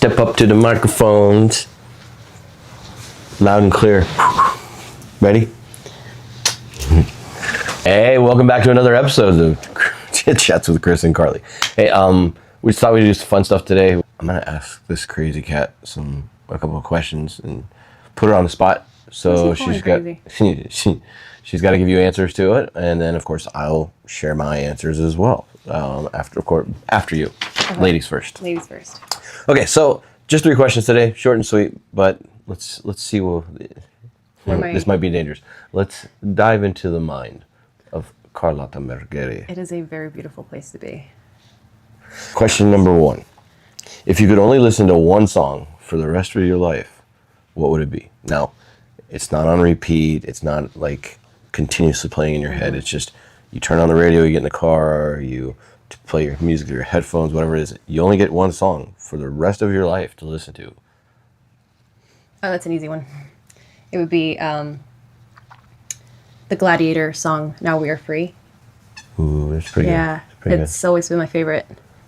Step up to the microphones. Loud and clear. Ready? Hey, welcome back to another episode of Chit Chats with Chris and Carlie. Hey, we just thought we'd do some fun stuff today. I'm gonna ask this crazy cat a couple of questions and put her on the spot. So she's got to give you answers to it, and then of course I'll share my answers as well. After you. Okay. Ladies first. Ladies first. Okay, so just 3 questions today, short and sweet, but let's see. This might be dangerous. Let's dive into the mind of Carlotta Mergeri. It is a very beautiful place to be. Question number 1. If you could only listen to one song for the rest of your life, what would it be? Now, it's not on repeat. It's not like continuously playing in your head. It's just you turn on the radio, you get in the car, you play your music through your headphones, whatever it is. You only get one song for the rest of your life to listen to. Oh, that's an easy one. It would be the Gladiator song, Now We Are Free. Ooh, that's pretty good. Yeah, it's always been my favorite.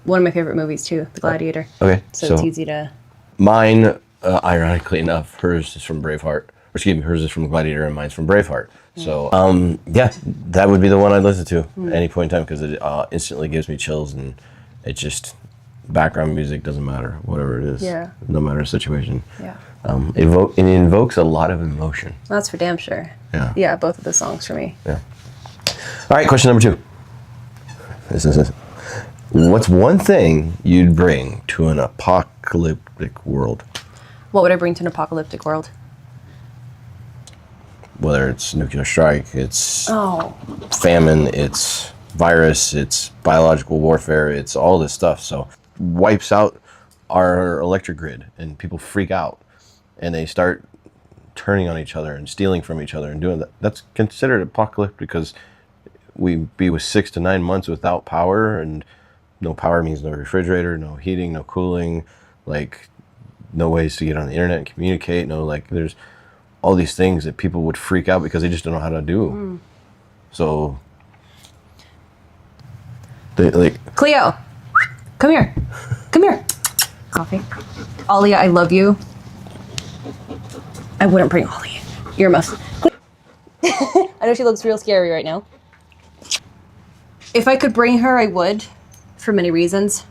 One of my favorite movies, too, The Gladiator. Okay. So it's easy to... Mine, ironically enough, hers is from Braveheart. Hers is from Gladiator and mine's from Braveheart. So, yeah, that would be the one I'd listen to at any point in time because it instantly gives me chills, and it just, background music doesn't matter, whatever it is. Yeah. No matter the situation. Yeah. It invokes a lot of emotion. That's for damn sure. Yeah. Yeah, both of the songs for me. Yeah. All right, question number 2. This is it. What's one thing you'd bring to an apocalyptic world? What would I bring to an apocalyptic world? Whether it's nuclear strike, it's famine, it's virus, it's biological warfare, it's all this stuff. So wipes out our electric grid and people freak out and they start turning on each other and stealing from each other and doing that. That's considered apocalyptic because we'd be with 6 to 9 months without power, and no power means no refrigerator, no heating, no cooling, like no ways to get on the internet and communicate, there's all these things that people would freak out because they just don't know how to do. So, Cleo, come here. Come here. Coffee. Ollie, I love you. I wouldn't bring Ollie. Earmuffs. I know she looks real scary right now. If I could bring her, I would, for many reasons.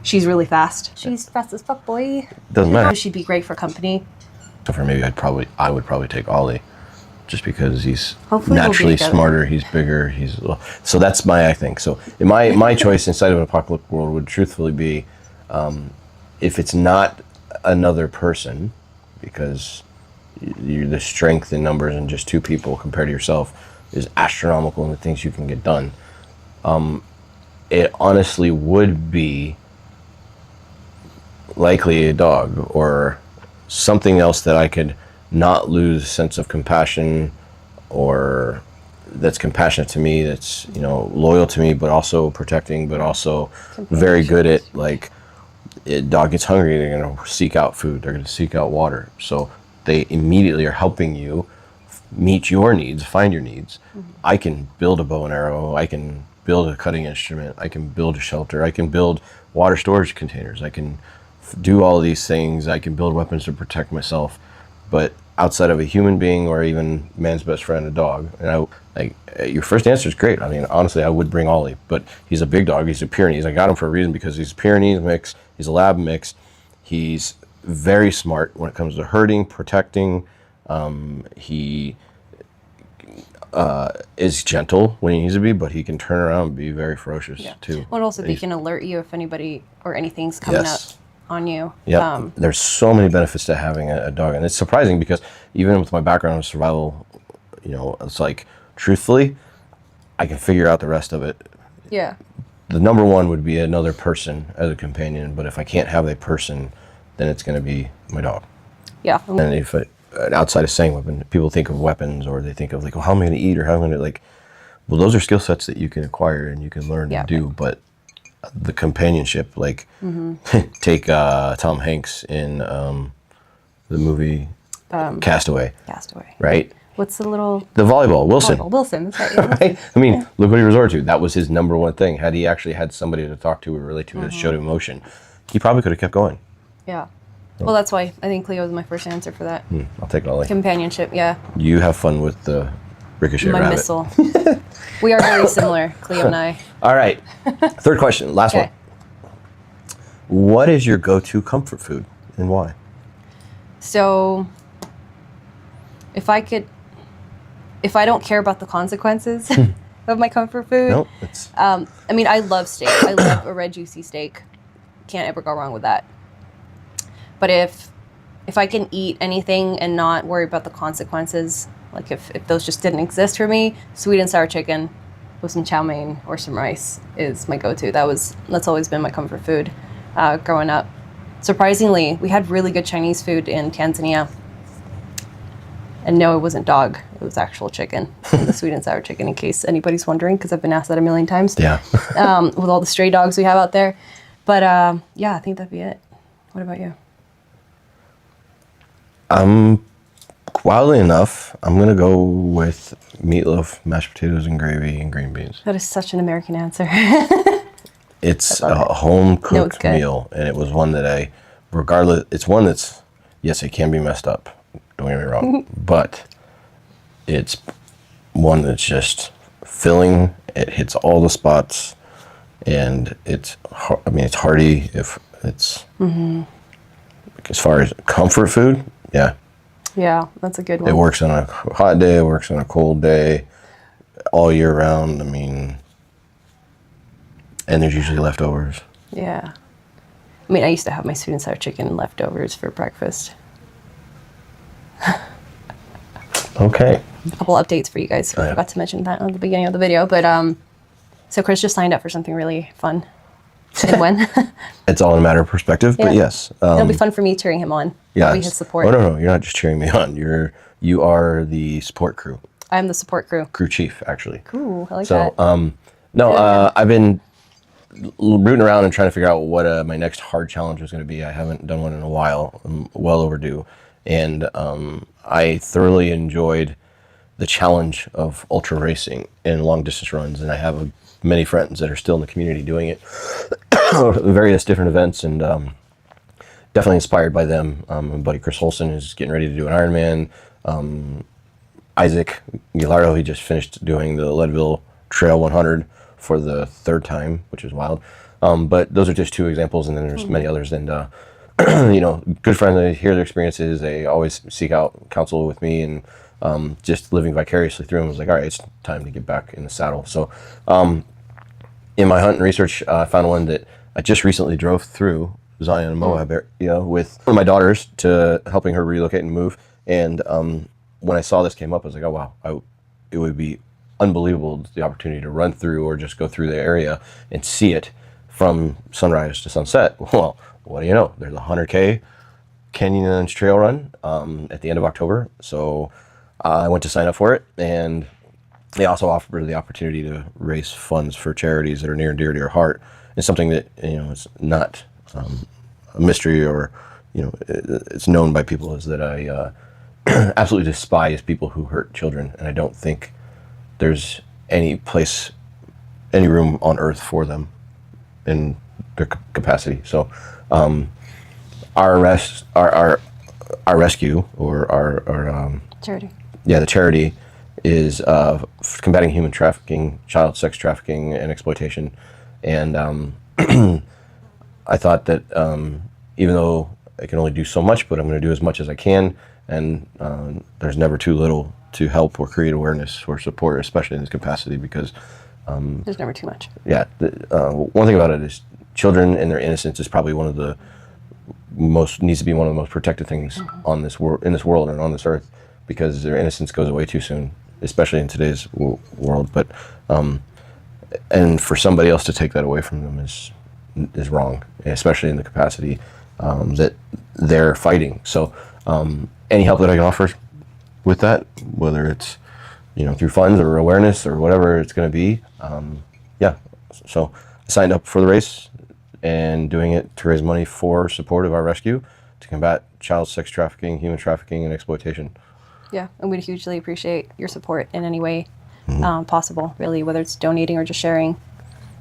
She's really fast. She's fast as fuck, boy. Doesn't matter. She'd be great for company. So for maybe I would probably take Ollie, just because he's Hopefully naturally smarter, he's bigger, so that's I think. So my choice inside of an apocalyptic world would truthfully be, if it's not another person, because the strength in numbers in just 2 people compared to yourself is astronomical in the things you can get done. It honestly would be likely a dog or something else that I could not lose a sense of compassion, or that's compassionate to me, that's loyal to me, but also protecting, but also very good at dog gets hungry, they're going to seek out food, they're going to seek out water, so they immediately are helping you meet your needs, find your needs. I can build a bow and arrow, I can build a cutting instrument, I can build a shelter, I can build water storage containers, I can do all these things, I can build weapons to protect myself, but outside of a human being or even man's best friend, a dog. And your first answer is great. I mean, honestly, I would bring Ollie, but he's a big dog. He's a Pyrenees. I got him for a reason because he's a Pyrenees mix. He's a lab mix. He's very smart when it comes to herding, protecting. He is gentle when he needs to be, but he can turn around and be very ferocious too. Well, also, they can alert you if anybody or anything's coming up on you. Yeah, there's so many benefits to having a dog, and it's surprising because even with my background in survival, it's truthfully, I can figure out the rest of it. Yeah. The number 1 would be another person as a companion, but if I can't have a person, then it's going to be my dog. Yeah. And if outside of saying weapon, people think of weapons, or they think of how am I going to eat, or how am I going to well, those are skill sets that you can acquire and you can learn to do, but the companionship, take Tom Hanks in the movie Castaway. Right? What's the volleyball, Wilson. Wilson, that's right. Right? I mean, look what he resorted to. That was his number 1 thing. Had he actually had somebody to talk to or relate to that showed emotion, he probably could have kept going. Yeah. Well, that's why I think Cleo was my first answer for that. I'll take Ollie. Companionship, yeah. You have fun with the ricochet My rabbit. missile. We are very similar, Cleo and I. All right. Third question. Last one. What is your go-to comfort food and why? So, if I don't care about the consequences of my comfort food, No, I mean, I love steak. I love a red juicy steak. Can't ever go wrong with that. But if I can eat anything and not worry about the consequences, like if those just didn't exist for me, sweet and sour chicken with some chow mein or some rice is my go-to. That's always been my comfort food growing up. Surprisingly, we had really good Chinese food in Tanzania. And no, it wasn't dog. It was actual chicken, the sweet and sour chicken, in case anybody's wondering, because I've been asked that a million times. Yeah. With all the stray dogs we have out there. But yeah, I think that'd be it. What about you? Wildly enough, I'm going to go with meatloaf, mashed potatoes, and gravy, and green beans. That is such an American answer. It's a home-cooked meal, and it was one that it's one that's, yes, it can be messed up, don't get me wrong, but it's one that's just filling, it hits all the spots, and it's hearty. If it's, as far as comfort food, yeah. Yeah, that's a good one. It works on a hot day, it works on a cold day, all year round. I mean, and there's usually leftovers. Yeah. I mean, I used to have my sweet and sour chicken leftovers for breakfast. Okay. A couple updates for you guys. I forgot to mention that at the beginning of the video, but so Chris just signed up for something really fun. And when? It's all in a matter of perspective, but yes. It'll be fun for me cheering him on. Yeah. I'll be his support. Oh, no, you're not just cheering me on. You are the support crew. I'm the support crew. Crew chief, actually. Cool. I like that. I've been rooting around and trying to figure out what my next hard challenge was going to be. I haven't done one in a while. I'm well overdue. And I thoroughly enjoyed the challenge of ultra racing and long distance runs. And I have many friends that are still in the community doing it. Various different events, and definitely inspired by them. My buddy Chris Olson is getting ready to do an Ironman. Isaac Gilardo, he just finished doing the Leadville Trail 100 for the third time, which is wild. But those are just two examples, and then there's many others. And good friends, I hear their experiences. They always seek out counsel with me, and just living vicariously through them, I was like, all right, it's time to get back in the saddle. So in my hunt and research, I found one that I just recently drove through Zion and Moab, with one of my daughters, to helping her relocate and move. And when I saw this came up, I was like, oh wow, it would be unbelievable, the opportunity to run through or just go through the area and see it from sunrise to sunset. Well, what do you know? There's a 100K Canyons trail run at the end of October. So I went to sign up for it, and they also offer the opportunity to raise funds for charities that are near and dear to your heart. It's something that, it's not a mystery, or, it's known by people, is that I absolutely despise people who hurt children. And I don't think there's any room on earth for them in their capacity. So our rescue, or our charity. Yeah, the charity is combating human trafficking, child sex trafficking, and exploitation. And I thought that even though I can only do so much, but I'm going to do as much as I can. And there's never too little to help or create awareness or support, especially in this capacity, because there's never too much. Yeah. One thing about it is children and their innocence is probably needs to be one of the most protected things on this in this world and on this earth, because their innocence goes away too soon, especially in today's world. But and for somebody else to take that away from them is wrong, especially in the capacity that they're fighting. So any help that I can offer with that, whether it's through funds or awareness or whatever it's going to be, so I signed up for the race and doing it to raise money for support of our rescue to combat child sex trafficking, human trafficking, and exploitation. Yeah, and we'd hugely appreciate your support in any way possible, really, whether it's donating or just sharing.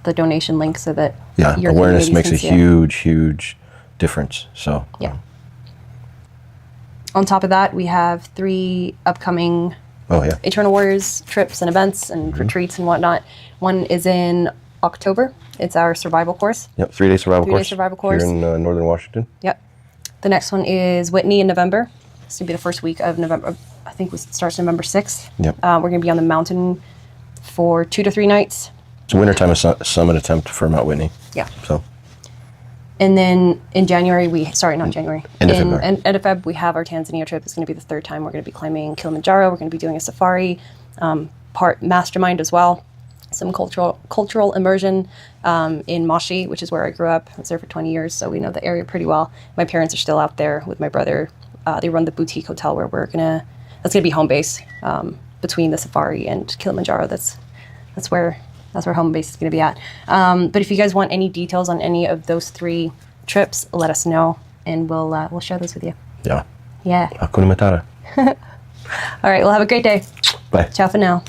the donation link so that Yeah, your awareness communities makes can a see it. huge difference. So Yeah. On top of that, we have 3 upcoming oh yeah, Eternal Warriors trips and events and retreats and whatnot. One is in October. It's our survival course. yep, 3-day survival 3-day course. survival course. Here in Northern Washington. Yep. The next one is Whitney in November. This will be the first week of November. I think it starts November 6th. Yep. We're going to be on the mountain for 2 to 3 nights. It's a wintertime summit attempt for Mount Whitney. Yeah. So And then in January, not January. End of February. End of Feb, we have our Tanzania trip. It's going to be the 3rd time we're going to be climbing Kilimanjaro. We're going to be doing a safari, part mastermind as well. Some cultural immersion in Moshi, which is where I grew up. I was there for 20 years, so we know the area pretty well. My parents are still out there with my brother. They run the boutique hotel where that's gonna be home base between the safari and Kilimanjaro. That's where home base is gonna be at. But if you guys want any details on any of those 3 trips, let us know, and we'll share those with you. yeah. Yeah. Hakuna Matata. All right. Well, have a great day. Bye. Ciao for now.